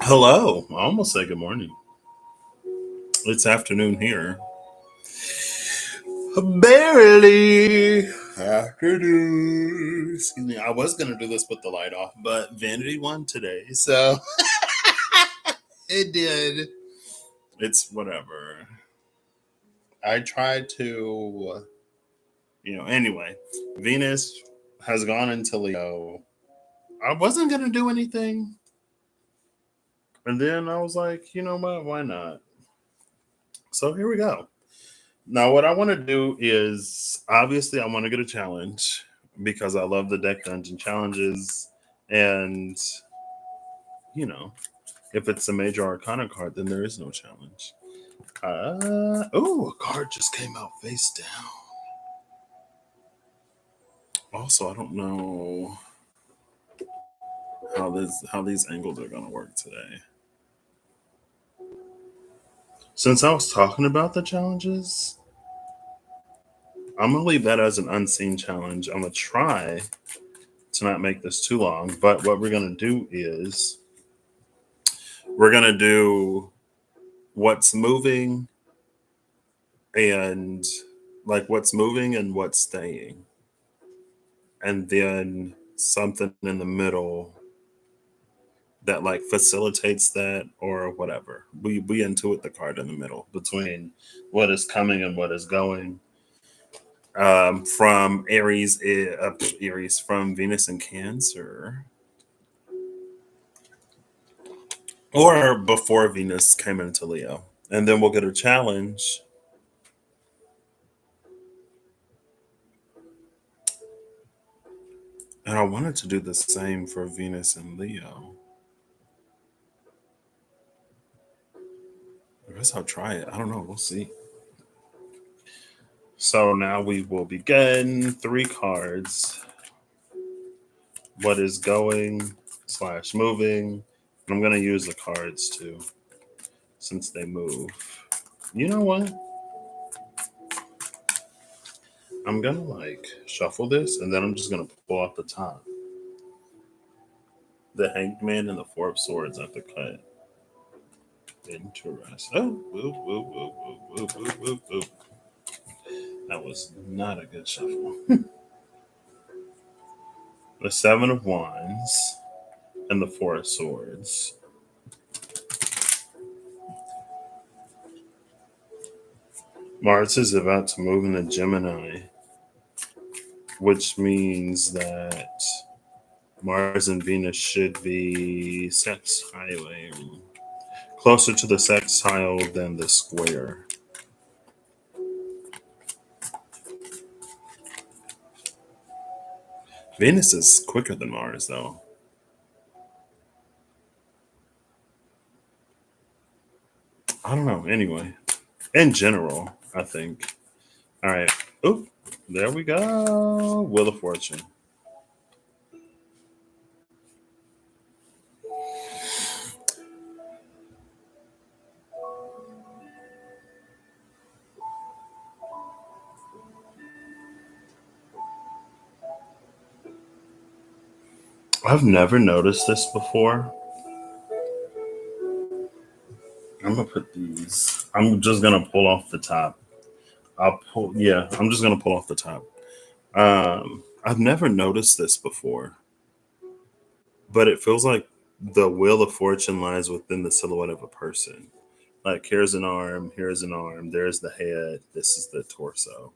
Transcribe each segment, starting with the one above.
Hello. I almost said good morning. It's afternoon here. Barely afternoon. Excuse me. I was gonna do this with the light off, but Vanity won today, so it did. It's whatever. I tried to, Anyway, Venus has gone into Leo. I wasn't gonna do anything, and then I was like, you know what? Why not? So here we go. Now, what I want to do is obviously I want to get a challenge because I love the deck dungeon challenges. And, you know, if it's a major arcana card, then there is no challenge. A card just came out face down. Also, I don't know how these angles are gonna work today. Since I was talking about the challenges, I'm gonna leave that as an unseen challenge. I'm gonna try to not make this too long, but what we're gonna do is we're gonna do what's moving and what's moving and what's staying, and then something in the middle that facilitates that or whatever. We intuit the card in the middle between what is coming and what is going. From Aries from Venus and Cancer, or before Venus came into Leo, and then we'll get a challenge. And I wanted to do the same for Venus and Leo. I guess I'll try it. I don't know. We'll see. So now we will begin 3 cards. What is going / moving. And I'm going to use the cards too, since they move. You know what? I'm going to shuffle this, and then I'm just going to pull off the top. The Hanged Man and the Four of Swords at the cut. Interesting. Oh, whoop, whoop, whoop, whoop, whoop, whoop, whoop. That was not a good shuffle. The Seven of Wands and the Four of Swords. Mars is about to move into Gemini, which means that Mars and Venus should be sextiling, closer to the sextile than the square. Venus is quicker than Mars, though. I don't know. Anyway, in general, I think. All right. Oop. There we go. Wheel of Fortune. I've never noticed this before. I'm gonna put these. I'm just gonna pull off the top. I'll pull. Yeah, I'm just gonna pull off the top. I've never noticed this before, but it feels like the wheel of fortune lies within the silhouette of a person. Like here's an arm, here's an arm, there's the head, this is the torso.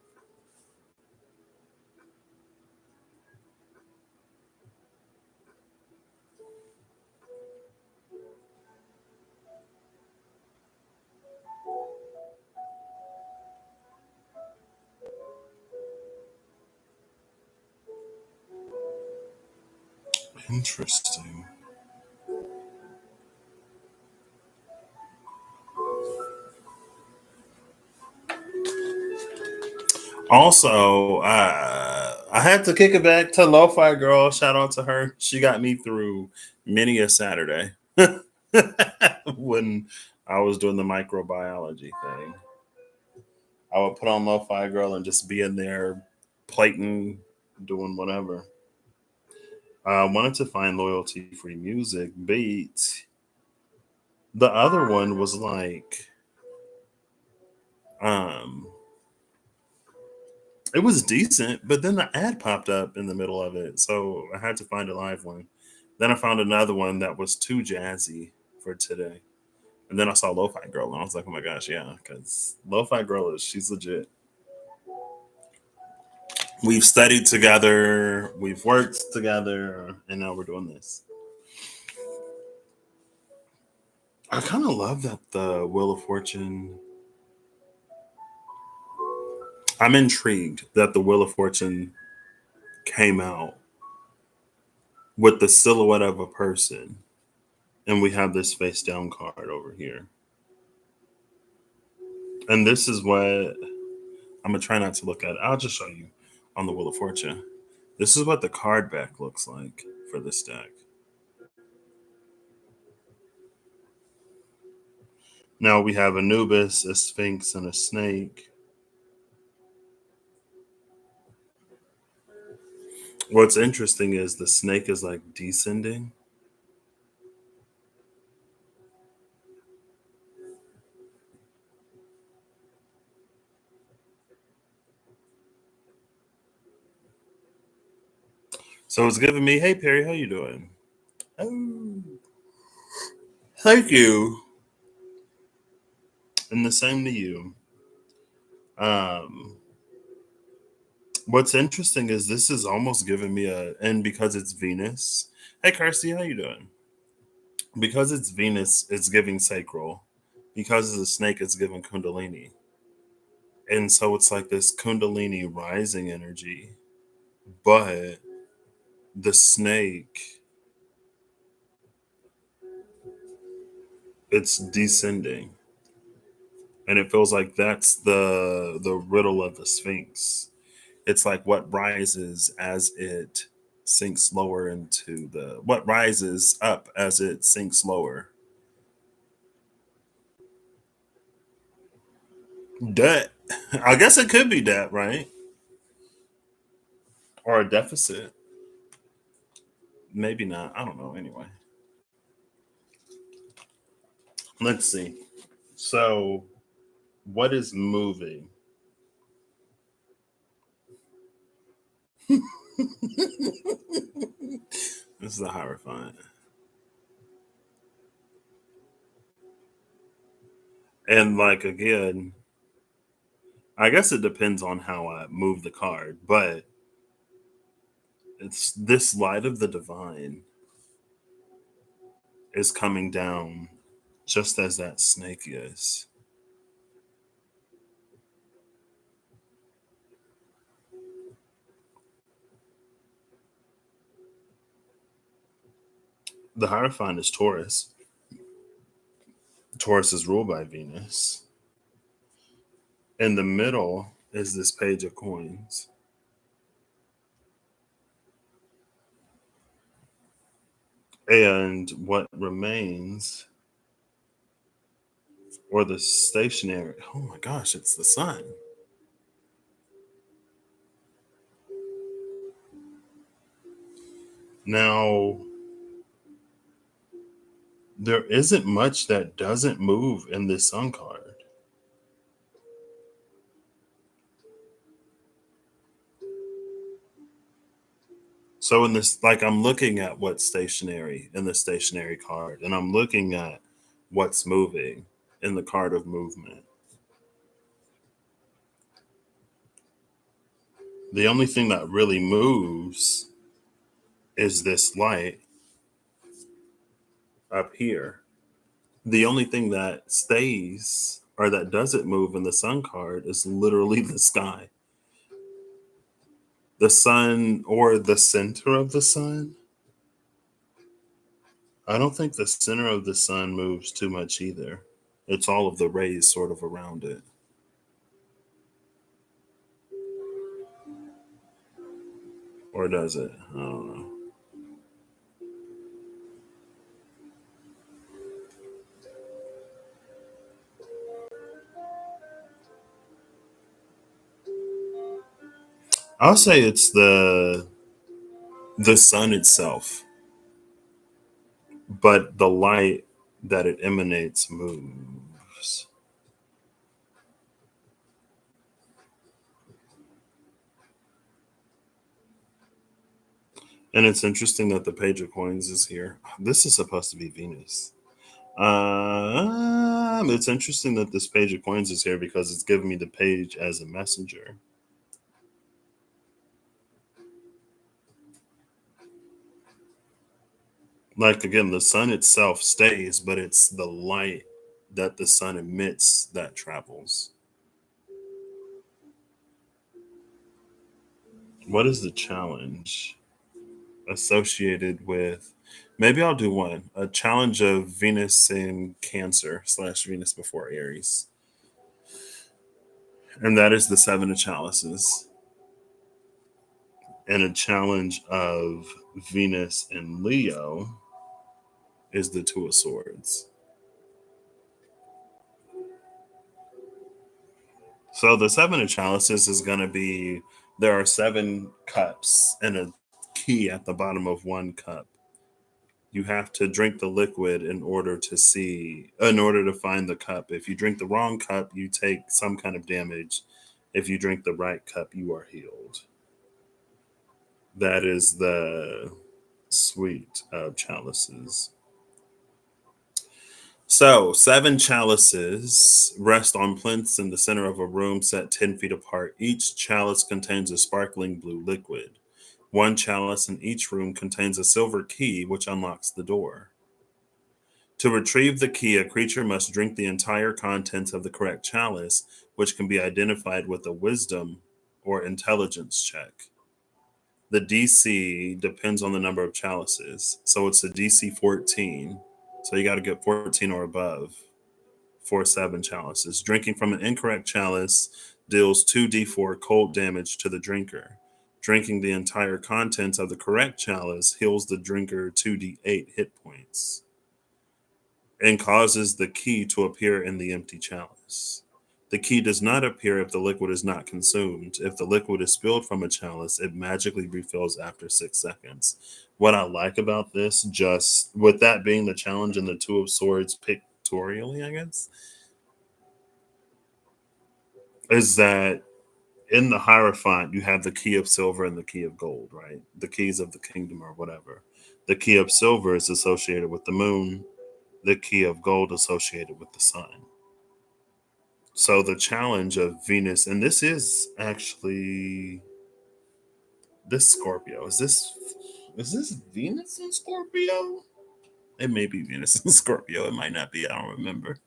Interesting. Also, I had to kick it back to Lo-Fi Girl. Shout out to her. She got me through many a Saturday when I was doing the microbiology thing. I would put on Lo-Fi Girl and just be in there plating, doing whatever. I wanted to find loyalty free music, but the other one was like, um, it was decent, but then the ad popped up in the middle of it, so I had to find a live one. Then I found another one that was too jazzy for today. And then I saw Lo-Fi Girl, and I was like, oh my gosh, yeah, because Lo-Fi Girl she's legit. We've studied together, we've worked together, and now we're doing this. I kind of love that the Wheel of Fortune. I'm intrigued that the Wheel of Fortune came out with the silhouette of a person, and we have this face down card over here. And this is what I'm gonna try not to look at. I'll just show you on the Wheel of Fortune. This is what the card back looks like for this deck. Now we have Anubis, a Sphinx, and a snake. What's interesting is the snake is like descending. So it's giving me, hey Perry, how you doing? Oh, thank you. And the same to you. Um, what's interesting is this is almost giving me and because it's Venus. Hey Kirsty, how you doing? Because it's Venus, it's giving sacral. Because the snake, it's giving Kundalini. And so it's like this Kundalini rising energy. But the snake, it's descending. And it feels like that's the riddle of the Sphinx. It's like what rises as it sinks lower into the what rises up as it sinks lower. Debt. I guess it could be debt, right? Or a deficit. Maybe not. I don't know. Anyway, let's see. So, what is moving? This is a Hierophant. And like again, I guess it depends on how I move the card, but it's this light of the divine is coming down just as that snake is. The Hierophant is Taurus. Taurus is ruled by Venus. In the middle is this Page of Coins. And what remains, or the stationary, oh my gosh, it's the sun. Now, there isn't much that doesn't move in this sun card. So in this, like I'm looking at what's stationary in the stationary card, and I'm looking at what's moving in the card of movement. The only thing that really moves is this light up here. The only thing that stays or that doesn't move in the sun card is literally the sky. The sun or the center of the sun. I don't think the center of the sun moves too much either. It's all of the rays sort of around it. Or does it? I don't know. I'll say it's the the sun itself, but the light that it emanates moves. And it's interesting that the page of coins is here. This is supposed to be Venus. It's interesting that this page of coins is here because it's giving me the page as a messenger. Like again, the sun itself stays, but it's the light that the sun emits that travels. What is the challenge associated with? Maybe I'll do one. A challenge of Venus in Cancer / Venus before Aries. And that is the Seven of Chalices. And a challenge of Venus in Leo is the Two of Swords. So the Seven of Chalices is going to be there are seven cups and a key at the bottom of one cup. You have to drink the liquid in order to find the cup. If you drink the wrong cup, you take some kind of damage. If you drink the right cup, you are healed. That is the suite of chalices. So, seven chalices rest on plinths in the center of a room set 10 feet apart. Each chalice contains a sparkling blue liquid. One chalice in each room contains a silver key which unlocks the door. To retrieve the key, a creature must drink the entire contents of the correct chalice, which can be identified with a wisdom or intelligence check. The DC depends on the number of chalices. So it's a DC 14. So you got to get 14 or above for seven chalices. Drinking from an incorrect chalice deals 2d4 cold damage to the drinker. Drinking the entire contents of the correct chalice heals the drinker 2d8 hit points and causes the key to appear in the empty chalice. The key does not appear if the liquid is not consumed. If the liquid is spilled from a chalice, it magically refills after 6 seconds. What I like about this, just with that being the challenge in the Two of Swords pictorially, I guess, is that in the Hierophant, you have the key of silver and the key of gold, right? The keys of the kingdom or whatever. The key of silver is associated with the moon, the key of gold associated with the sun. So the challenge of Venus, and this is actually this Scorpio. Is this Venus in Scorpio? It may be Venus in Scorpio. It might not be. I don't remember.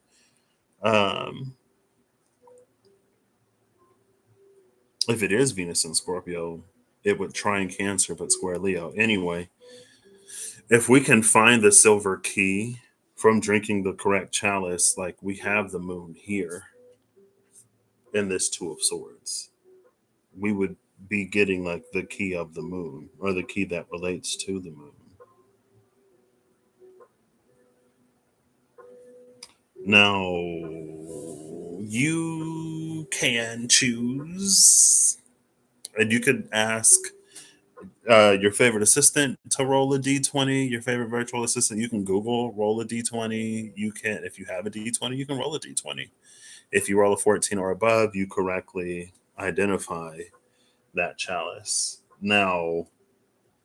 Um, if it is Venus in Scorpio, it would trine Cancer but square Leo. Anyway, if we can find the silver key from drinking the correct chalice, like we have the moon here in this Two of Swords, we would be getting like the key of the moon or the key that relates to the moon. Now, you can choose, and you could ask your favorite assistant to roll a d20, your favorite virtual assistant. You can Google roll a d20. You can, if you have a d20, you can roll a d20. If you roll a 14 or above, you correctly identify that chalice. Now,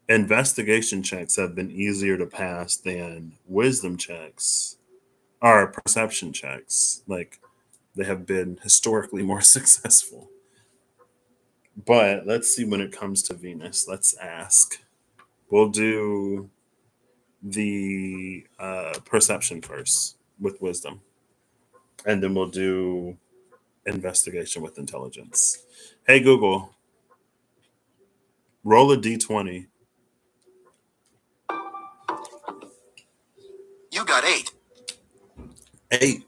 investigation checks have been easier to pass than wisdom checks or perception checks. Like, they have been historically more successful. But let's see when it comes to Venus. Let's ask. We'll do the perception first with wisdom, and then we'll do investigation with intelligence. Hey, Google, roll a d20. You got 8. 8.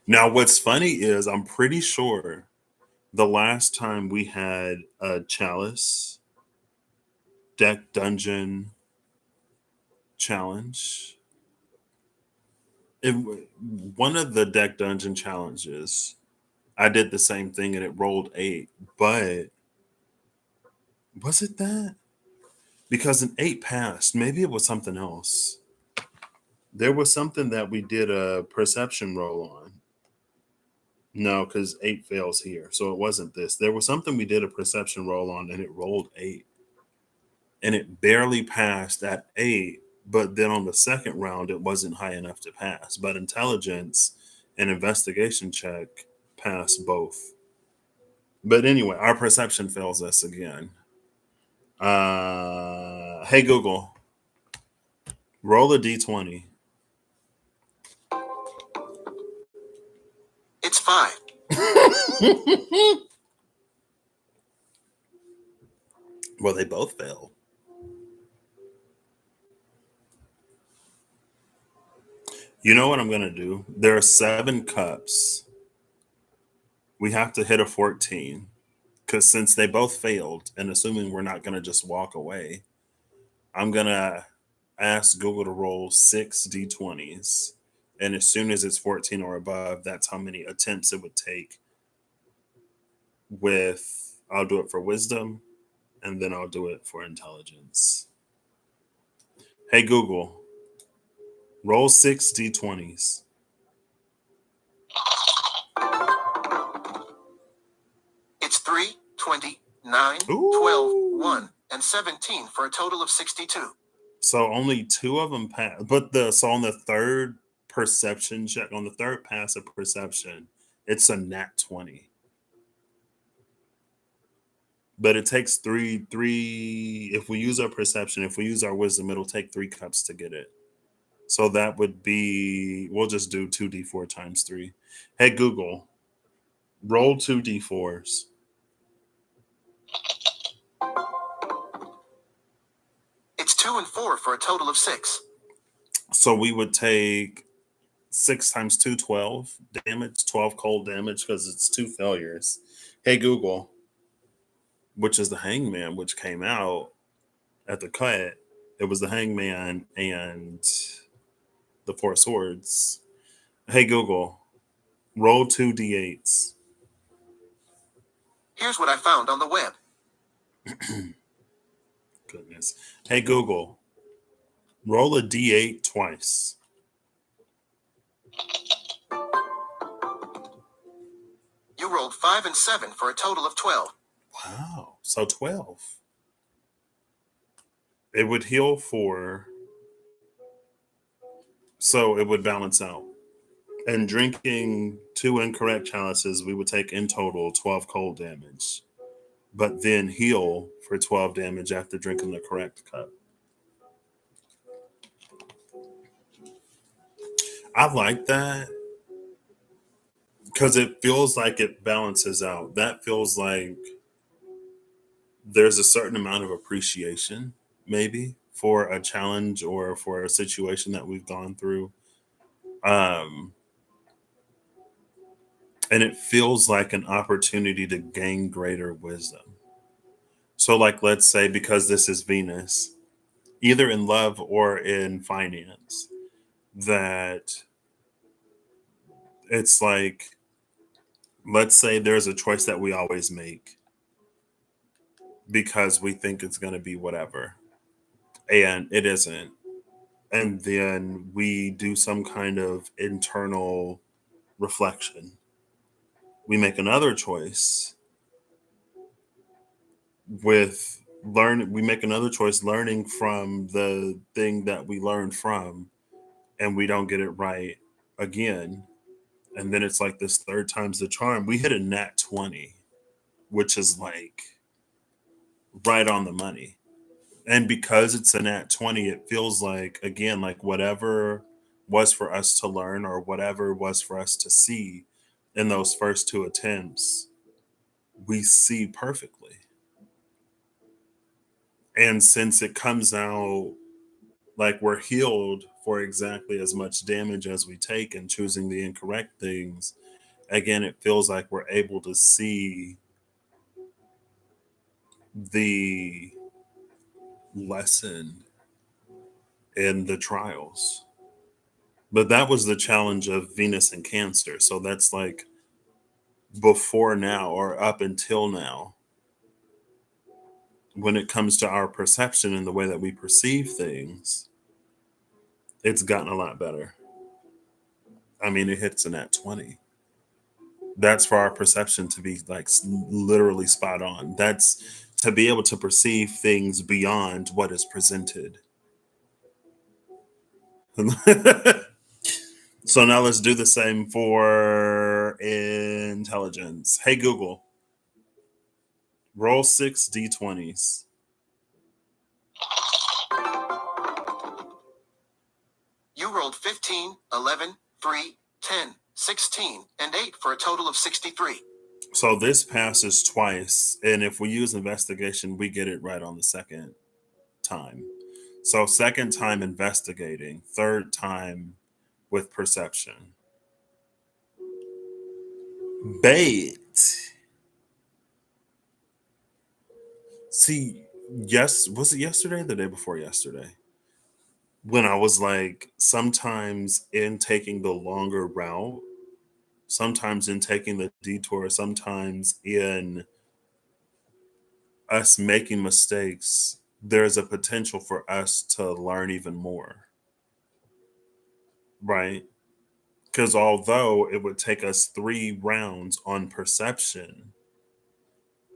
Now, what's funny is I'm pretty sure the last time we had a chalice deck dungeon challenge, it, one of the deck dungeon challenges, I did the same thing and it rolled 8. But was it that? because an 8 passed. Maybe it was something else. There was something that we did a perception roll on. No, because 8 fails here. So it wasn't this. There was something we did a perception roll on and it rolled 8. And it barely passed at 8. But then on the second round, it wasn't high enough to pass. But intelligence and investigation check passed both. But anyway, our perception fails us again. Hey, Google, roll a d20. It's 5. Well, they both failed. You know what I'm going to do? There are 7 cups. We have to hit a 14. Because since they both failed, and assuming we're not going to just walk away, I'm going to ask Google to roll 6 d20s. And as soon as it's 14 or above, that's how many attempts it would take. I'll do it for wisdom, and then I'll do it for intelligence. Hey, Google, roll 6 d20s. It's 3, 20, 9, Ooh. 12, 1, and 17 for a total of 62. So only 2 of them passed. But on the third perception check, on the third pass of perception, it's a nat 20. But it takes three. If we use our perception, if we use our wisdom, it'll take 3 cups to get it. So that would be, we'll just do 2d4 times 3. Hey, Google, roll 2d4s. It's 2 and 4 for a total of 6. So we would take 6 times 2, 12 damage, 12 cold damage, because it's 2 failures. Hey, Google, which is the hangman, which came out at the cut. It was the hangman and the 4 swords. Hey, Google, roll 2 d8s. Here's what I found on the web. Goodness. Hey, Google, roll a d8 twice. You rolled 5 and 7 for a total of 12. Wow. So 12. It would heal 4. So it would balance out. And drinking 2 incorrect chalices, we would take in total 12 cold damage. But then heal for 12 damage after drinking the correct cup. I like that because it feels like it balances out. That feels like there's a certain amount of appreciation, maybe, for a challenge or for a situation that we've gone through. And it feels like an opportunity to gain greater wisdom. So, like, let's say, because this is Venus, either in love or in finance, that it's like, let's say there's a choice that we always make because we think it's going to be whatever, and it isn't. And then we do some kind of internal reflection. We make another choice we make another choice learning from the thing that we learned from, and we don't get it right again. And then it's like this third time's the charm. We hit a nat 20, which is like right on the money. And because it's a nat 20, it feels like, again, like whatever was for us to learn or whatever was for us to see in those first 2 attempts, we see perfectly. And since it comes out like we're healed for exactly as much damage as we take and choosing the incorrect things, again, it feels like we're able to see the lesson in the trials. But that was the challenge of Venus and Cancer. So that's like before now or up until now. when it comes to our perception and the way that we perceive things, it's gotten a lot better. I mean, it hits an at 20. That's for our perception to be like literally spot on. That's to be able to perceive things beyond what is presented. So now let's do the same for intelligence. Hey Google, roll 6 d20s. You rolled 15, 11, 3, 10, 16, and 8 for a total of 63. So this passes twice, and if we use investigation, we get it right on the second time. So second time investigating, third time with perception. Bait. See, yes, was it yesterday or the day before yesterday? When I was like, sometimes in taking the longer route, sometimes in taking the detour, sometimes in us making mistakes, there's a potential for us to learn even more, right? Because although it would take us 3 rounds on perception,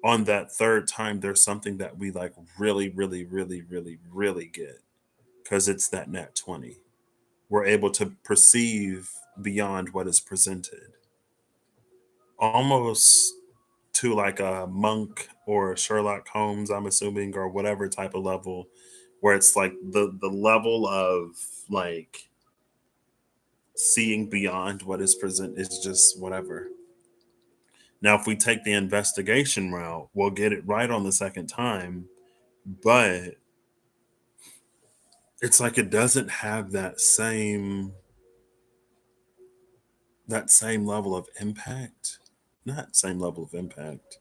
on that third time, there's something that we like really, really, really, really, really get because it's that net 20. We're able to perceive beyond what is presented, almost to like a monk or Sherlock Holmes, I'm assuming, or whatever type of level, where it's like the level of like seeing beyond what is present is just whatever. Now, if we take the investigation route, we'll get it right on the second time, but it's like it doesn't have that same level of impact. Not same level of impact,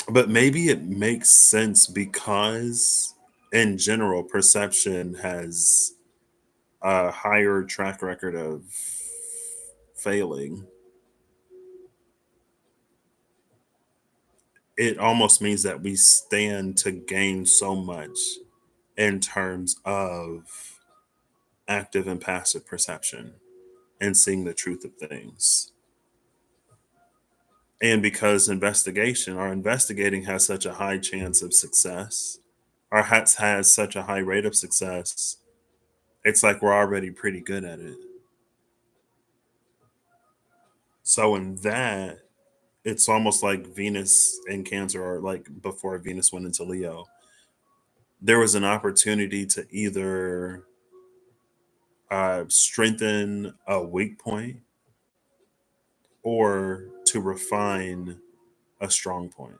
but maybe it makes sense because in general perception has a higher track record of failing. It almost means that we stand to gain so much in terms of active and passive perception and seeing the truth of things. And because investigation, our investigating has such a high chance of success, our has such a high rate of success, it's like we're already pretty good at it. So in that, it's almost like Venus and Cancer, or like before Venus went into Leo, there was an opportunity to either strengthen a weak point or to refine a strong point.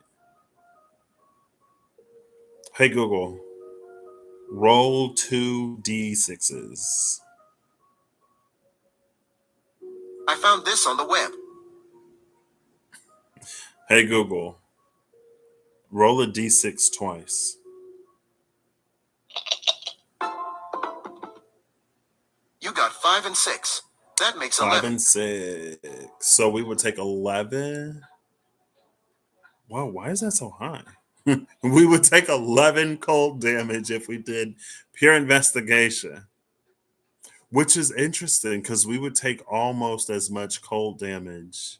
Hey Google, roll 2 d6s. I found this on the web. Hey Google, roll a d6 twice. You got 5 and 6. That makes 5 11. and 6. So we would take 11. Wow, why is that so high? We would take 11 cold damage if we did pure investigation, which is interesting because we would take almost as much cold damage.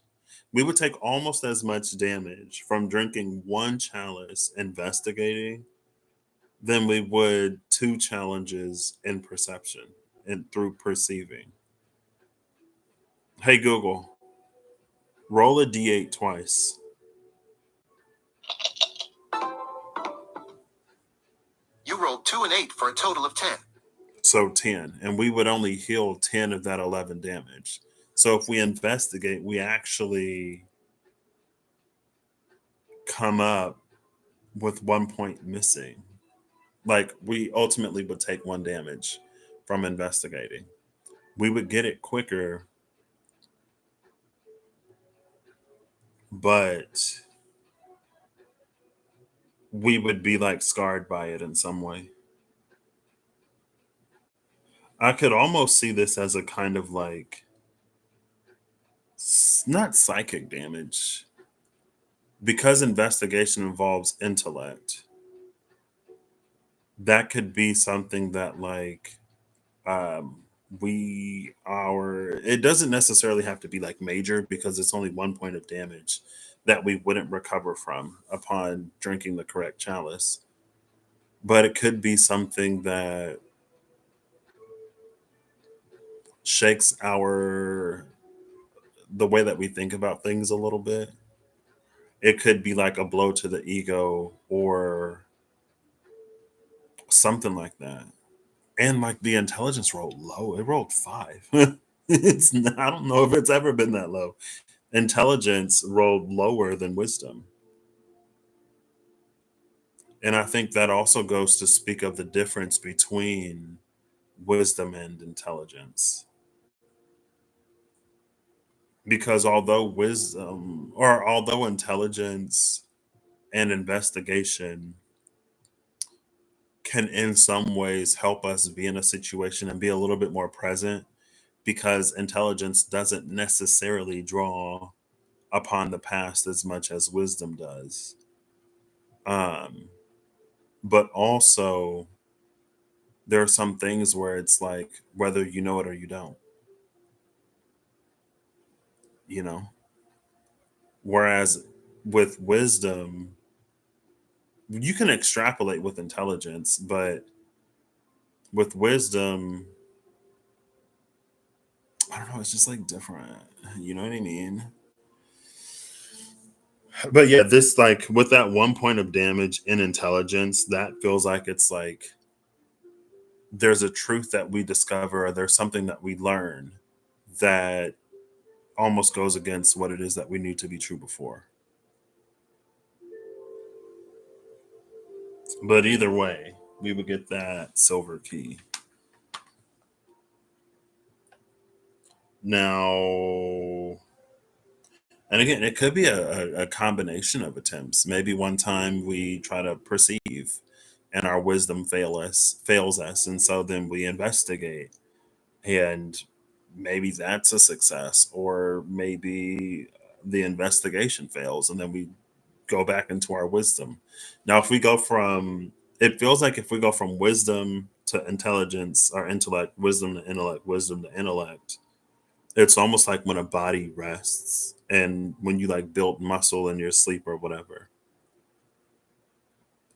We would take almost as much damage from drinking 1 chalice investigating than we would 2 challenges in perception and through perceiving. Hey Google, roll a d8 twice. You rolled 2 and 8 for a total of 10. So 10. And we would only heal 10 of that 11 damage. So if we investigate, we actually come up with 1 point missing. Like we ultimately would take 1 damage from investigating. We would get it quicker, but we would be like scarred by it in some way. I could almost see this as a kind of like not psychic damage, because investigation involves intellect, that could be something that like um it doesn't necessarily have to be like major because it's only 1 point of damage that we wouldn't recover from upon drinking the correct chalice, but it could be something that shakes our the way that we think about things a little bit. It could be like a blow to the ego or something like that. And like the intelligence rolled low. It rolled 5. I don't know if it's ever been that low. Intelligence rolled lower than wisdom. And I think that also goes to speak of the difference between wisdom and intelligence. Because although intelligence and investigation can in some ways help us be in a situation and be a little bit more present, because intelligence doesn't necessarily draw upon the past as much as wisdom does. Um, but also, there are some things where it's like whether you know it or you don't, you know? Whereas with wisdom, you can extrapolate with intelligence, but with wisdom, I don't know, it's just like different. You know what I mean? But yeah, this like with that 1 point of damage in intelligence, that feels like it's like there's a truth that we discover or there's something that we learn that almost goes against what it is that we knew to be true before. But either way, we would get that silver key. Now, and again, it could be a combination of attempts. Maybe one time we try to perceive and our wisdom fails us, and so then we investigate and maybe that's a success, or maybe the investigation fails and then we go back into our wisdom. Now if we go from it feels like if we go from wisdom to intelligence or intellect, wisdom to intellect, it's almost like when a body rests and when you like build muscle in your sleep or whatever.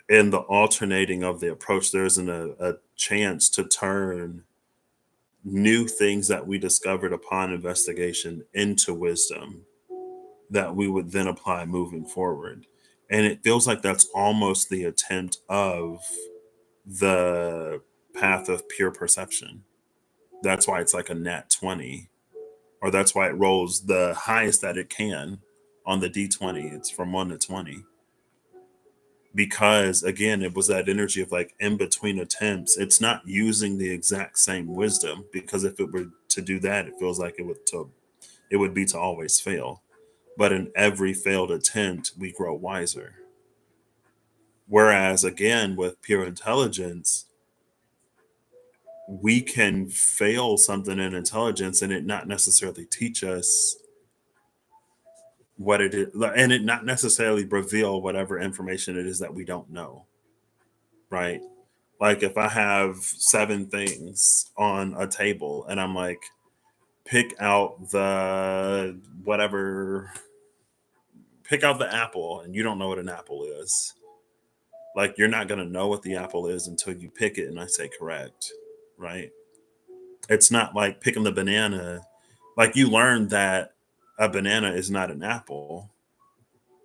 In the alternating of the approach, there isn't a chance to turn new things that we discovered upon investigation into wisdom that we would then apply moving forward. And it feels like that's almost the attempt of the path of pure perception. That's why it's like a nat 20, or that's why it rolls the highest that it can on the d20. It's from 1 to 20. Because again, it was that energy of like in between attempts. It's not using the exact same wisdom, because if it were to do that, it feels like it would be to always fail. But in every failed attempt, we grow wiser. Whereas again, with pure intelligence, we can fail something in intelligence and it not necessarily teach us what it is, and it not necessarily reveal whatever information it is that we don't know, right? Like if I have 7 things on a table and I'm like, pick out the whatever, pick out the apple, and you don't know what an apple is. Like you're not gonna know what the apple is until you pick it and I say correct, right? It's not like picking the banana. Like you learn that a banana is not an apple,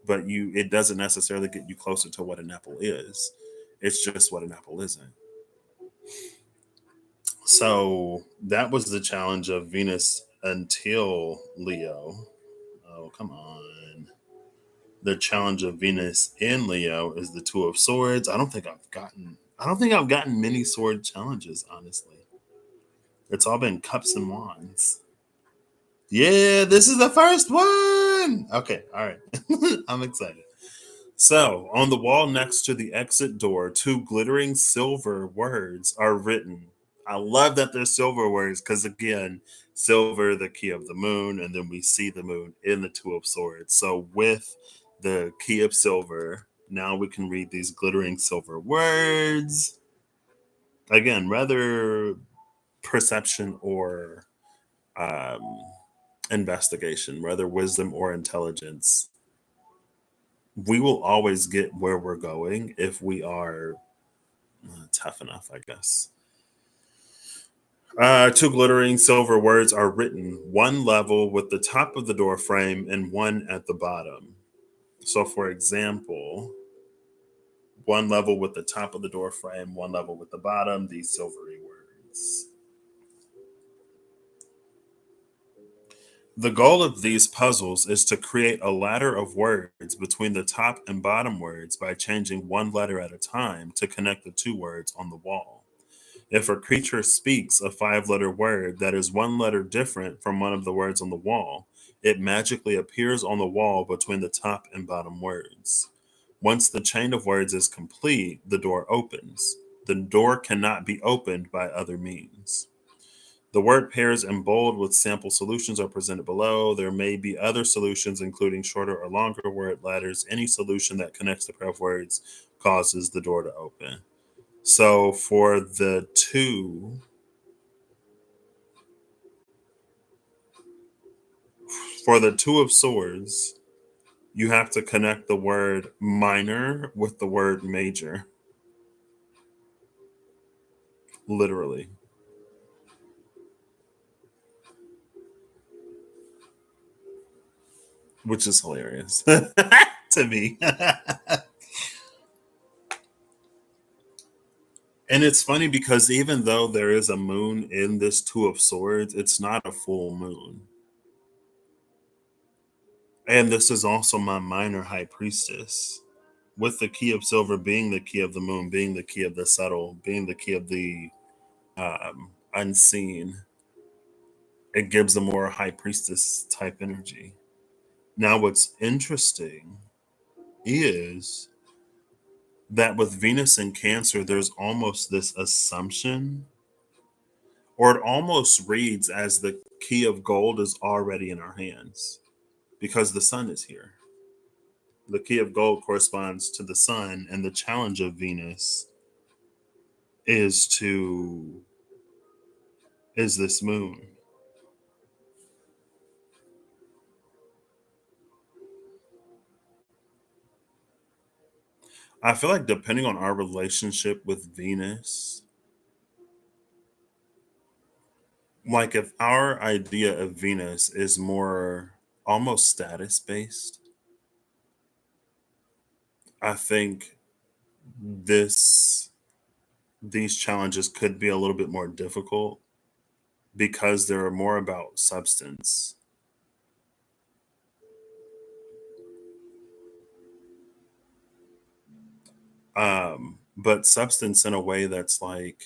but you it doesn't necessarily get you closer to what an apple is. It's just what an apple isn't. So that was the challenge of Venus until Leo. Oh, come on. The challenge of Venus in Leo is the Two of Swords. I don't think I've gotten many sword challenges, honestly. It's all been cups and wands. Yeah, this is the first one. Okay, all right. I'm excited. So, on the wall next to the exit door, 2 glittering silver words are written. I love that they're silver words because, again, silver, the key of the moon, and then we see the moon in the Two of Swords. So, with the key of silver. Now we can read these glittering silver words. Again, rather perception or um, investigation, whether wisdom or intelligence. We will always get where we're going if we are tough enough, I guess. Two glittering silver words are written, one level with the top of the door frame and one at the bottom. So, for example, one level with the top of the door frame, one level with the bottom, these silvery words. The goal of these puzzles is to create a ladder of words between the top and bottom words by changing one letter at a time to connect the two words on the wall. If a creature speaks a 5 letter word that is one letter different from one of the words on the wall, it magically appears on the wall between the top and bottom words. Once the chain of words is complete, the door opens. The door cannot be opened by other means. The word pairs in bold with sample solutions are presented below. There may be other solutions, including shorter or longer word ladders. Any solution that connects the pair of words causes the door to open. So for the two of swords, you have to connect the word minor with the word major, literally, which is hilarious to me. And it's funny because even though there is a moon in this two of swords, it's not a full moon. And this is also my minor high priestess, with the key of silver being the key of the moon, being the key of the subtle, being the key of the unseen. It gives a more high priestess type energy. Now, what's interesting is that with Venus in Cancer, there's almost this assumption, or it almost reads as the key of gold is already in our hands because the sun is here. The key of gold corresponds to the sun, and the challenge of Venus is to is this moon. I feel like depending on our relationship with Venus, like if our idea of Venus is more almost status based, I think this these challenges could be a little bit more difficult because they're more about substance. But substance in a way that's like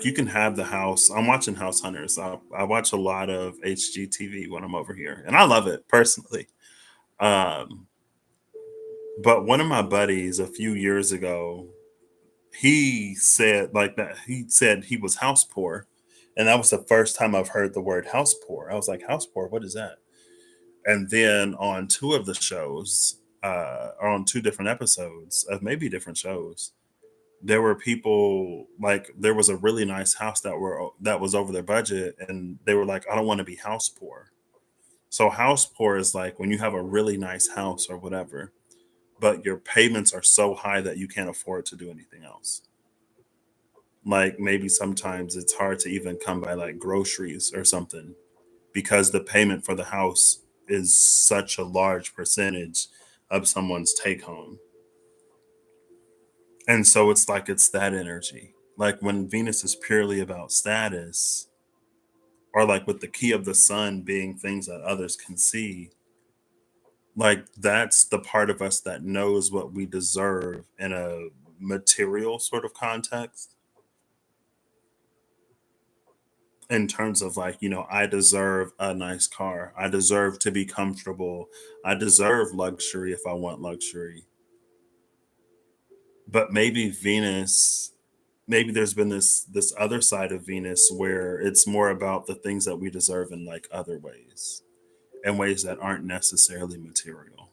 you can have the house. I'm watching House Hunters. I watch a lot of HGTV when I'm over here, and I love it personally. Um, but one of my buddies a few years ago, he said like that. He said he was house poor, and that was the first time I've heard the word house poor. I was like, house poor, what is that? And then on two of the shows, or on two different episodes of maybe different shows, there were people like there was a really nice house that was over their budget, and they were like, I don't want to be house poor. So house poor is like when you have a really nice house or whatever, but your payments are so high that you can't afford to do anything else. Like maybe sometimes it's hard to even come by like groceries or something because the payment for the house is such a large percentage of someone's take home. And so it's like it's that energy. Like when Venus is purely about status, or like with the key of the sun being things that others can see, like that's the part of us that knows what we deserve in a material sort of context. In terms of like, I deserve a nice car. I deserve to be comfortable. I deserve luxury if I want luxury. But maybe there's been this other side of Venus where it's more about the things that we deserve in like other ways. in ways that aren't necessarily material.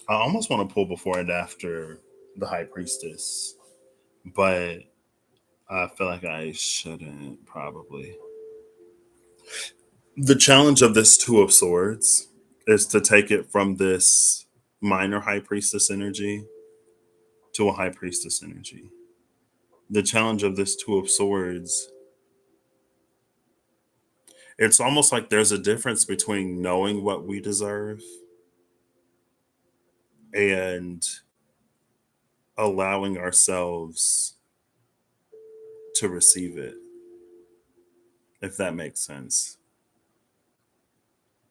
I almost want to pull before and after the high priestess, but I feel like I shouldn't probably. The challenge of this Two of Swords is to take it from this minor high priestess energy to a high priestess energy. The challenge of this Two of Swords, it's almost like there's a difference between knowing what we deserve and allowing ourselves to receive it, if that makes sense.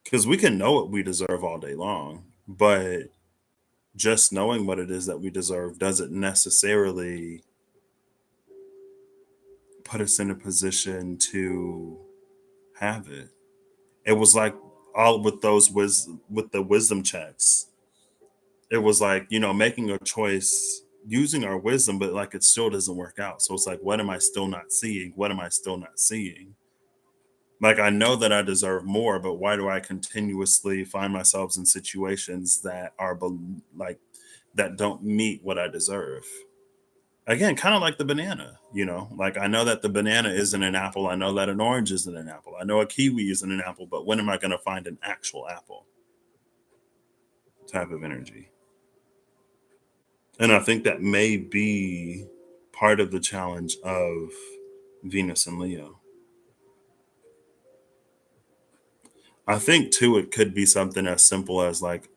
Because we can know what we deserve all day long, but just knowing what it is that we deserve doesn't necessarily put us in a position to have it. It was like all with with the wisdom checks. It was like, making a choice using our wisdom, but like it still doesn't work out. So it's like, what am I still not seeing? What am I still not seeing? Like I know that I deserve more, but why do I continuously find myself in situations that are like that don't meet what I deserve? Again, kind of like the banana. Like I know that the banana isn't an apple. I know that an orange isn't an apple. I know a kiwi isn't an apple, but when am I going to find an actual apple type of energy? And I think that may be part of the challenge of Venus and Leo. I think too, it could be something as simple as like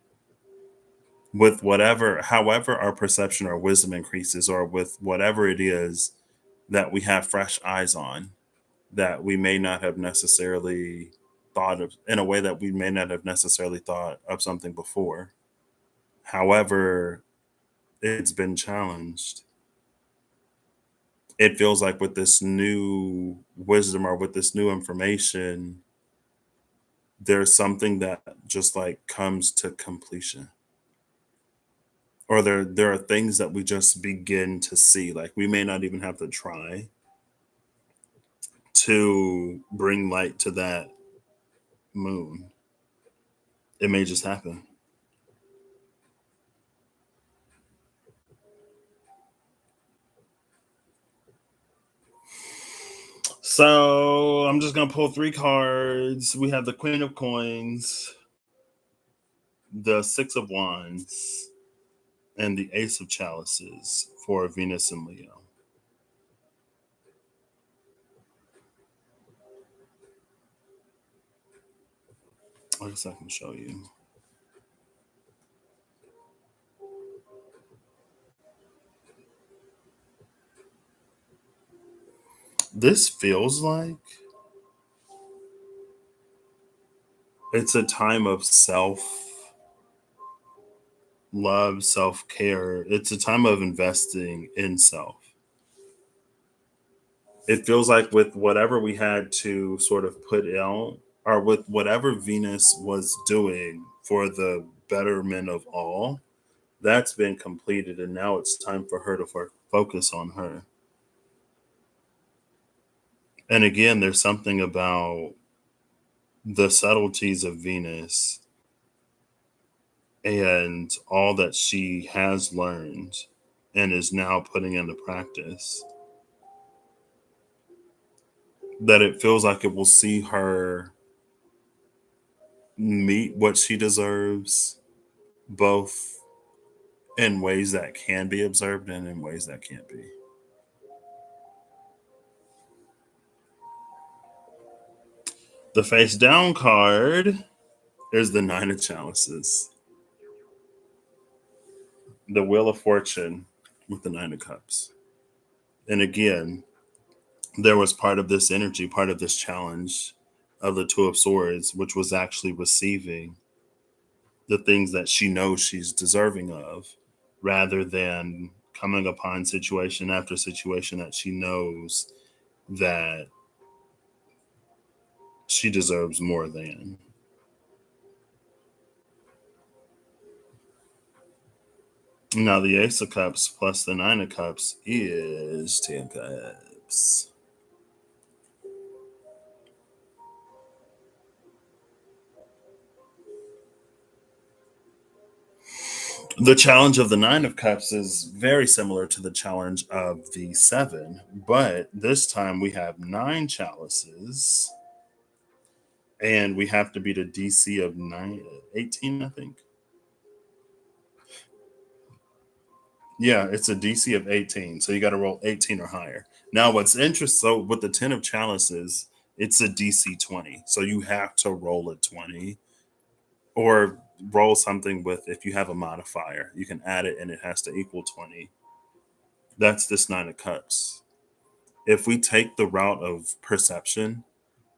with however our perception or wisdom increases, or with whatever it is that we have fresh eyes on, that we may not have necessarily thought of in a way that we may not have necessarily thought of something before. However, it's been challenged. It feels like with this new wisdom or with this new information, there's something that just like comes to completion. Or there are things that we just begin to see. Like we may not even have to try to bring light to that moon. It may just happen. So I'm just gonna pull three cards. We have the Queen of Coins, the Six of Wands, and the Ace of Chalices for Venus and Leo. I guess I can show you. This feels like it's a time of self love, self care. It's a time of investing in self. It feels like with whatever we had to sort of put out, or with whatever Venus was doing for the betterment of all, that's been completed. And now it's time for her to focus on her. And again, there's something about the subtleties of Venus and all that she has learned and is now putting into practice, that it feels like it will see her meet what she deserves, both in ways that can be observed and in ways that can't be. The face down card is the Nine of Chalices, the Wheel of Fortune with the Nine of Cups. And again, there was part of this energy, part of this challenge of the Two of Swords, which was actually receiving the things that she knows she's deserving of, rather than coming upon situation after situation that she knows that she deserves more than. Now the Ace of Cups plus the Nine of Cups is 10 Cups. The challenge of the Nine of Cups is very similar to the challenge of the Seven, but this time we have nine chalices and we have to beat a DC of 18, I think. Yeah, it's a DC of 18. So you got to roll 18 or higher. Now, what's interesting, so with the 10 of chalices, it's a DC 20. So you have to roll a 20 or roll something with, if you have a modifier, you can add it and it has to equal 20. That's this Nine of Cups. If we take the route of perception,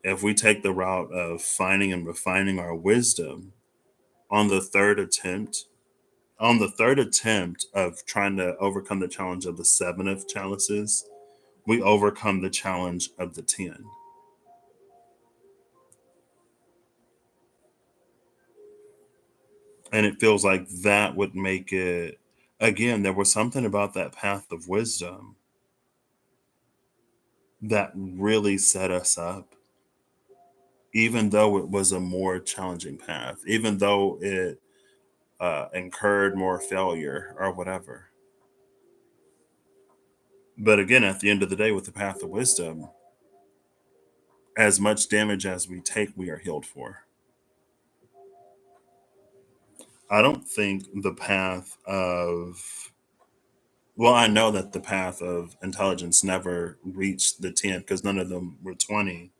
if we take the route of finding and refining our wisdom on the third attempt, of trying to overcome the challenge of the Seven of chalices, we overcome the challenge of the 10. And it feels like that would make it, again, there was something about that path of wisdom that really set us up, even though it was a more challenging path, even though it incurred more failure or whatever. But again, at the end of the day, with the path of wisdom, as much damage as we take, we are healed for. I don't think the path of, well, I know that the path of intelligence never reached the 10 because none of them were 20.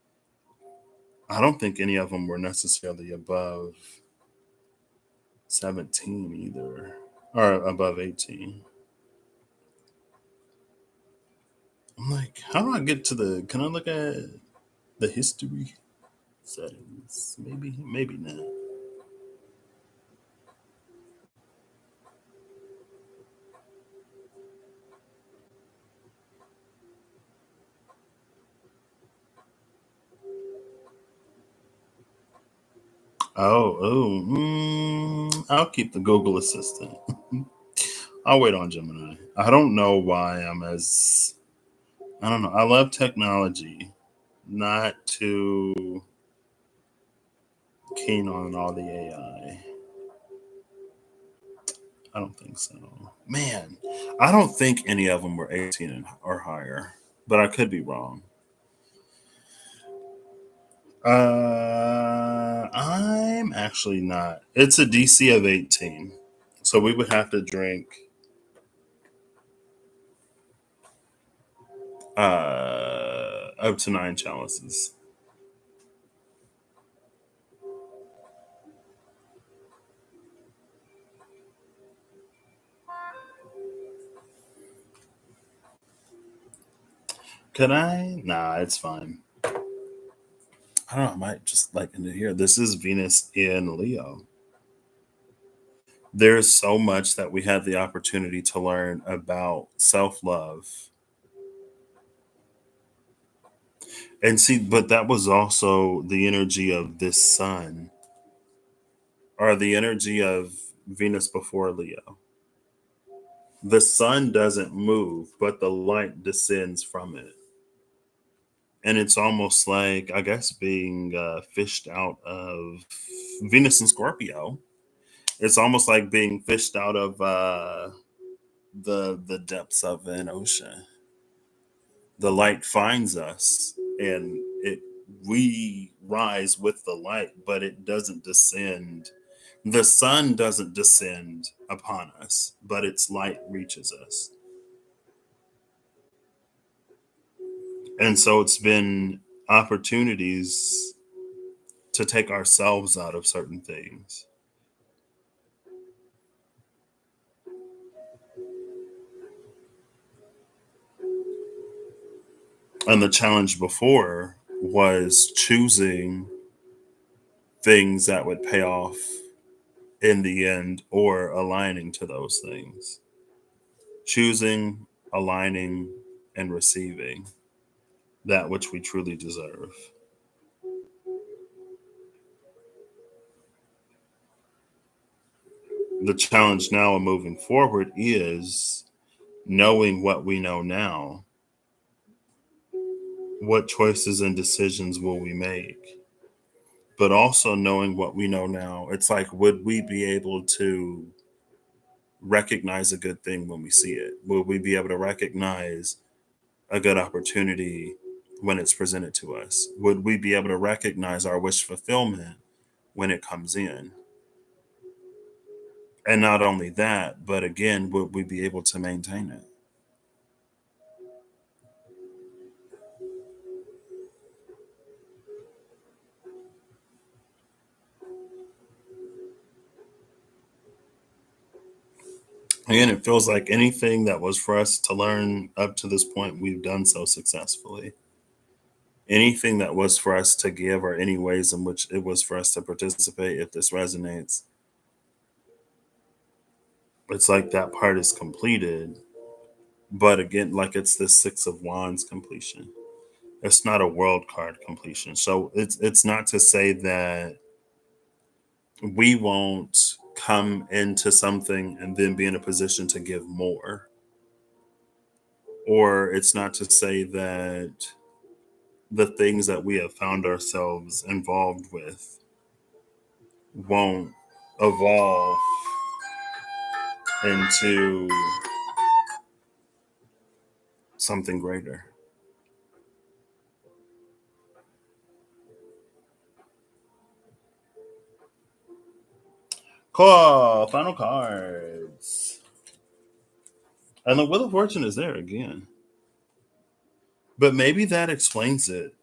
I don't think any of them were necessarily above 17 either, or above 18. I'm like, how do I get to the, can I look at the history settings? Maybe not. I'll keep the Google Assistant. I'll wait on Gemini. I don't know why I'm as, I don't know. I love technology, not too keen on all the AI. I don't think so. Man, I don't think any of them were 18 or higher, but I could be wrong. I'm actually not. It's a DC of 18. So we would have to drink up to nine chalices. Could I? Nah, it's fine. I don't know. I might just like into here. This is Venus in Leo. There's so much that we had the opportunity to learn about self love. And see, but that was also the energy of this sun, or the energy of Venus before Leo. The sun doesn't move, but the light descends from it. And it's almost like, I guess, being fished out of Venus and Scorpio. It's almost like being fished out of the depths of an ocean. The light finds us, and it we rise with the light, but it doesn't descend. The sun doesn't descend upon us, but its light reaches us. And so it's been opportunities to take ourselves out of certain things. And the challenge before was choosing things that would pay off in the end or aligning to those things. Choosing, aligning, and receiving that which we truly deserve. The challenge now and moving forward is knowing what we know now. What choices and decisions will we make? But also knowing what we know now, it's like, would we be able to recognize a good thing when we see it? Would we be able to recognize a good opportunity when it's presented to us? Would we be able to recognize our wish fulfillment when it comes in? And not only that, but again, would we be able to maintain it? Again, it feels like anything that was for us to learn up to this point, we've done so successfully. Anything that was for us to give, or any ways in which it was for us to participate, if this resonates, it's like that part is completed. But again, like, it's the Six of Wands completion. It's not a world card completion. So it's not to say that we won't come into something and then be in a position to give more. Or it's not to say that the things that we have found ourselves involved with won't evolve into something greater. Cool. Final cards. And the Wheel of Fortune is there again. But maybe that explains it.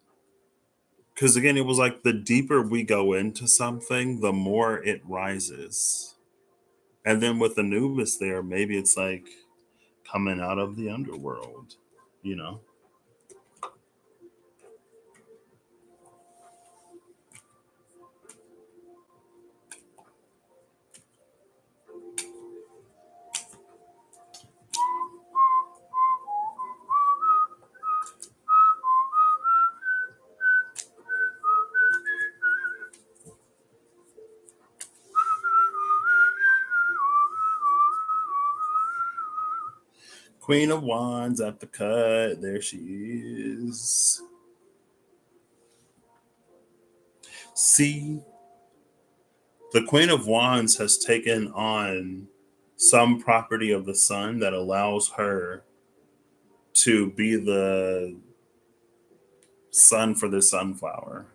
Because again, it was like, the deeper we go into something, the more it rises. And then with Anubis there, maybe it's like coming out of the underworld, you know? Queen of Wands at the cut. There she is. See, the Queen of Wands has taken on some property of the sun that allows her to be the sun for the sunflower.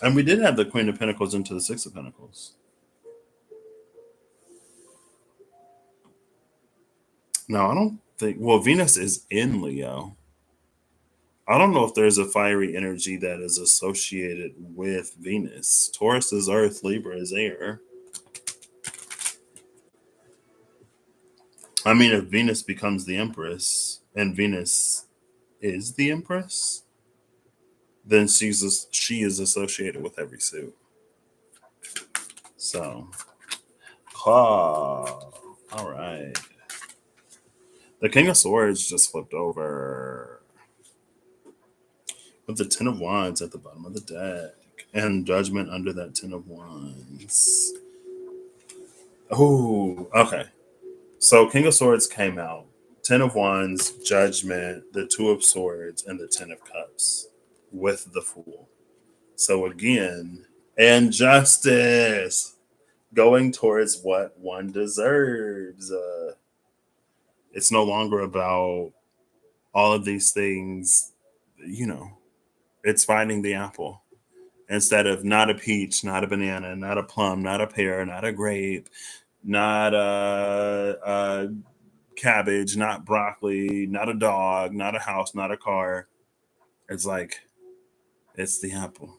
And we did have the Queen of Pentacles into the Six of Pentacles. No, I don't think. Well, Venus is in Leo. I don't know if there's a fiery energy that is associated with Venus. Taurus is Earth, Libra is air. I mean, if Venus becomes the Empress and Venus is the Empress, then she is associated with every suit. So, all right. The King of Swords just flipped over with the Ten of Wands at the bottom of the deck and Judgment under that Ten of Wands. Oh, okay. So King of Swords came out. Ten of Wands, Judgment, the Two of Swords, and the Ten of Cups with the Fool. So again, and justice, going towards what one deserves. It's no longer about all of these things, you know, it's finding the apple instead of not a peach, not a banana, not a plum, not a pear, not a grape, not a cabbage, not broccoli, not a dog, not a house, not a car. It's like, it's the apple.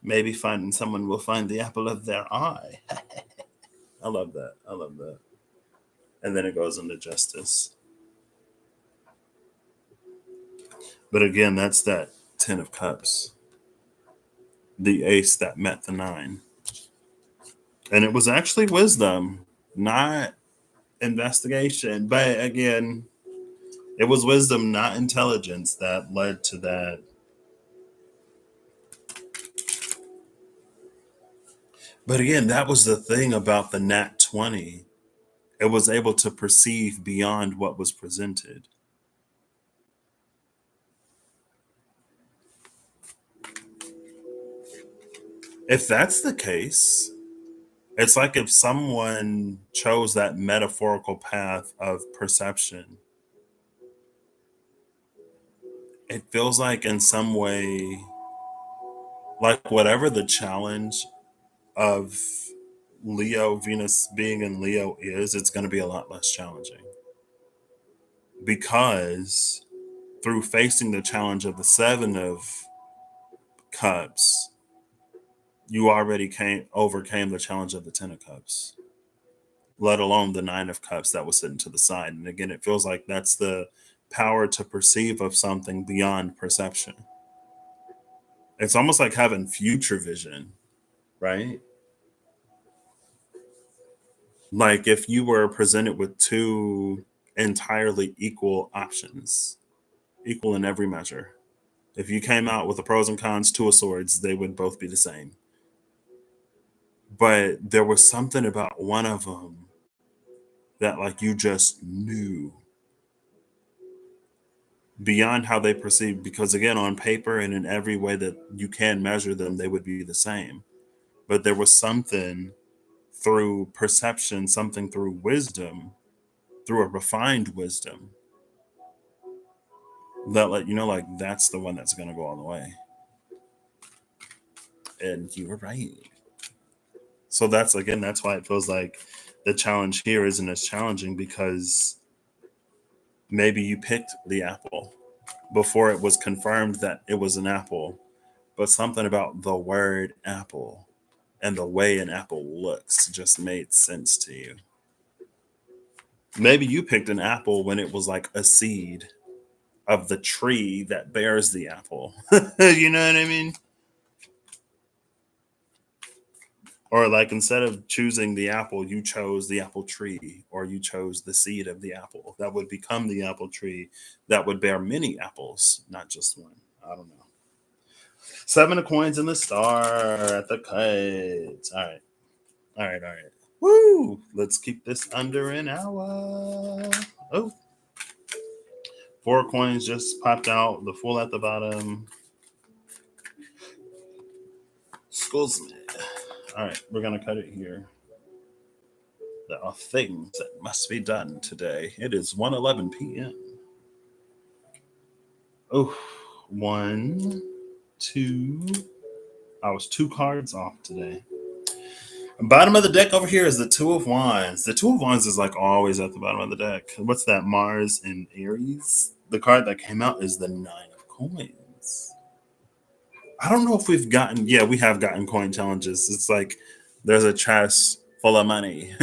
Maybe finding someone will find the apple of their eye. I love that. I love that. And then it goes into justice. But again, that's that Ten of Cups, the ace that met the nine. And it was actually wisdom, not investigation. But again, it was wisdom, not intelligence, that led to that But again, that was the thing about the Nat 20. It was able to perceive beyond what was presented. If that's the case, it's like if someone chose that metaphorical path of perception, it feels like in some way, like whatever the challenge of Leo, Venus being in Leo is, it's going to be a lot less challenging. Because through facing the challenge of the Seven of Cups, you already overcame the challenge of the Ten of Cups, let alone the Nine of Cups that was sitting to the side. And again, it feels like that's the power to perceive of something beyond perception. It's almost like having future vision, right? Like if you were presented with two entirely equal options, equal in every measure. If you came out with the pros and cons, two of swords, they would both be the same. But there was something about one of them that, like, you just knew beyond how they perceive, because again, on paper and in every way that you can measure them, they would be the same. But there was something through perception, something through wisdom, through a refined wisdom that let you know, like, that's the one that's going to go all the way. And you were right. So that's, again, that's why it feels like the challenge here isn't as challenging, because maybe you picked the apple before it was confirmed that it was an apple, but something about the word apple and the way an apple looks just made sense to you. Maybe you picked an apple when it was like a seed of the tree that bears the apple. You know what I mean? Or like instead of choosing the apple, you chose the apple tree, or you chose the seed of the apple that would become the apple tree that would bear many apples, not just one. I don't know. Seven of coins in the star at the cut. All right. All right. All right. Woo! Let's keep this under an hour. Oh, four coins just popped out. The fool at the bottom. Excuse me. All right. We're going to cut it here. There are things that must be done today. It is 1:11 p.m. Oh, one, two. I was two cards off today. Bottom of the deck over here is the Two of Wands. The Two of Wands is like always at the bottom of the deck. What's that? Mars and Aries. The card that came out is the Nine of Coins. I don't know if we've gotten, yeah, we have gotten coin challenges. It's like there's a chest full of money.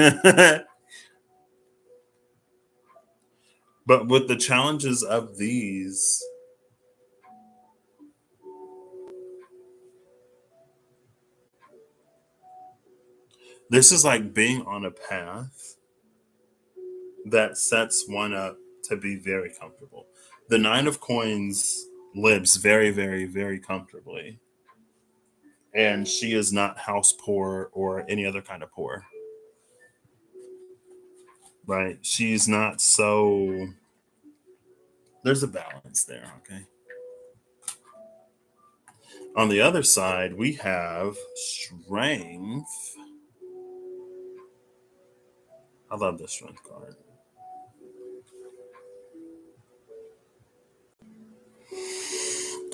But with the challenges of these, this is like being on a path that sets one up to be very comfortable. The Nine of Coins lives very, very, very comfortably. And she is not house poor or any other kind of poor. Right? She's not so. There's a balance there, okay? On the other side, we have strength. I love this strength card.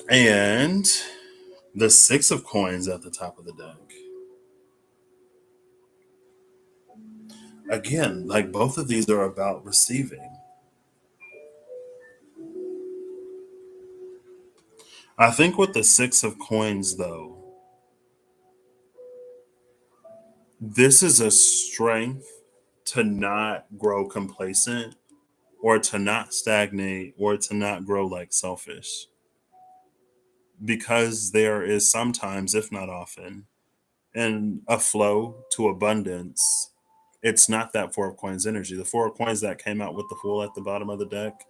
And the Six of Coins at the top of the deck. Again, like both of these are about receiving. I think with the Six of Coins, though, this is a strength to not grow complacent, or to not stagnate, or to not grow like selfish. Because there is sometimes, if not often, in a flow to abundance, it's not that Four of Coins energy. The Four of Coins that came out with the Fool at the bottom of the deck.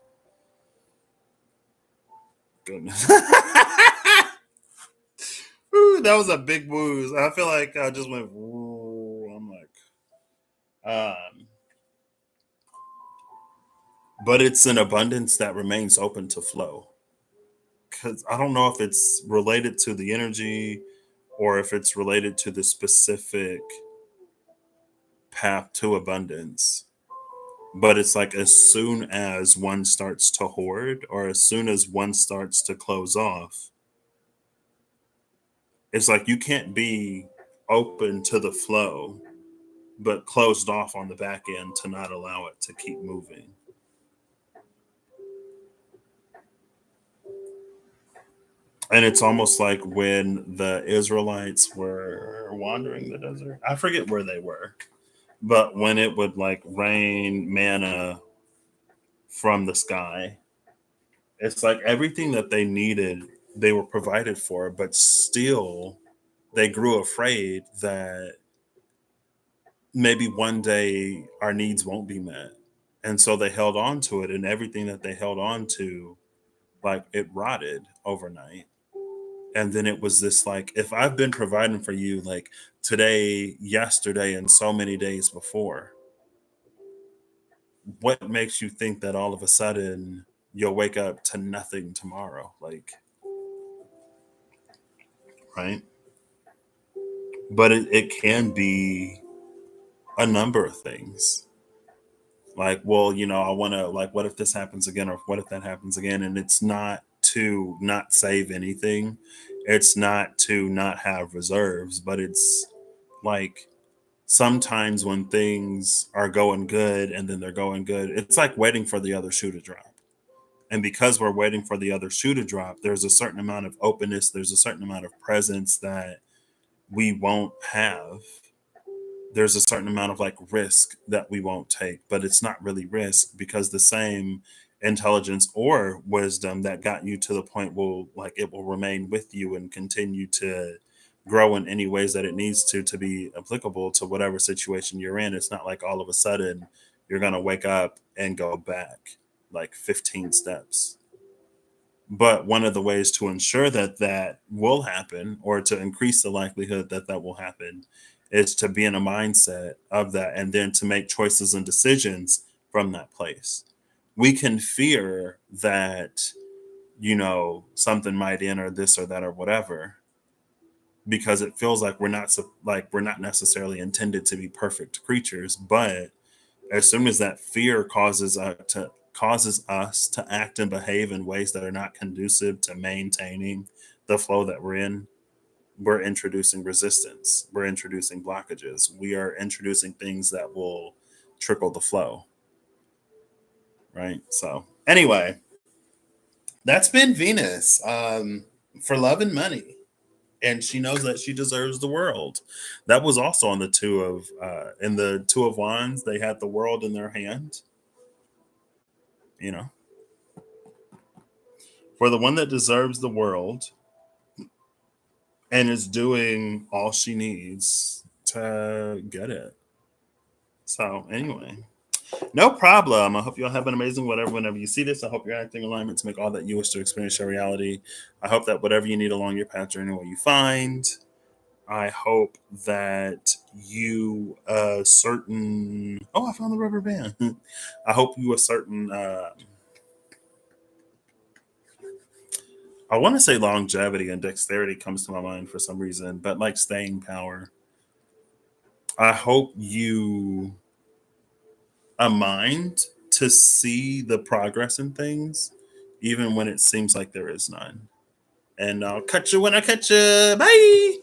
Goodness. Ooh, that was a big wooze. I feel like I just went. Um, but it's an abundance that remains open to flow. Because I don't know if it's related to the energy or if it's related to the specific path to abundance. But it's like as soon as one starts to hoard or as soon as one starts to close off, it's like you can't be open to the flow, but closed off on the back end to not allow it to keep moving. And it's almost like when the Israelites were wandering the desert. I forget where they were, but when it would like rain manna from the sky, it's like everything that they needed, they were provided for, but still they grew afraid that maybe one day our needs won't be met. And so they held on to it, and everything that they held on to, like it rotted overnight. And then it was this like, if I've been providing for you like today, yesterday, and so many days before, what makes you think that all of a sudden you'll wake up to nothing tomorrow? Like, right? But it can be a number of things. Like, well, I want to, like, what if this happens again, or what if that happens again? And it's not to not save anything, it's not to not have reserves, but it's like sometimes when things are going good and then they're going good, it's like waiting for the other shoe to drop. And because we're waiting for the other shoe to drop, there's a certain amount of openness, there's a certain amount of presence that we won't have. There's a certain amount of like risk that we won't take, but it's not really risk because the same intelligence or wisdom that got you to the point will like it will remain with you and continue to grow in any ways that it needs to be applicable to whatever situation you're in. It's not like all of a sudden you're going to wake up and go back like 15 steps. But one of the ways to ensure that that will happen or to increase the likelihood that that will happen is to be in a mindset of that and then to make choices and decisions from that place. We can fear that, something might end or this or that or whatever because it feels like we're not necessarily intended to be perfect creatures, but as soon as that fear causes us to act and behave in ways that are not conducive to maintaining the flow that we're in, we're introducing resistance, we're introducing blockages, we are introducing things that will trickle the flow, right? So anyway, that's been Venus, for love and money, and she knows that she deserves the world. That was also on the two of in the two of wands, they had the world in their hand, you know for the one that deserves the world and is doing all she needs to get it. So anyway, no problem. I hope you all have an amazing whenever you see this. I hope you're acting in alignment to make all that you wish to experience your reality. I hope that whatever you need along your path journey, what you find. I hope that you certain. Oh, I found the rubber band. I hope you a certain. I want to say longevity and dexterity comes to my mind for some reason, but like staying power. I hope you a mind to see the progress in things, even when it seems like there is none. And I'll catch you when I catch you. Bye.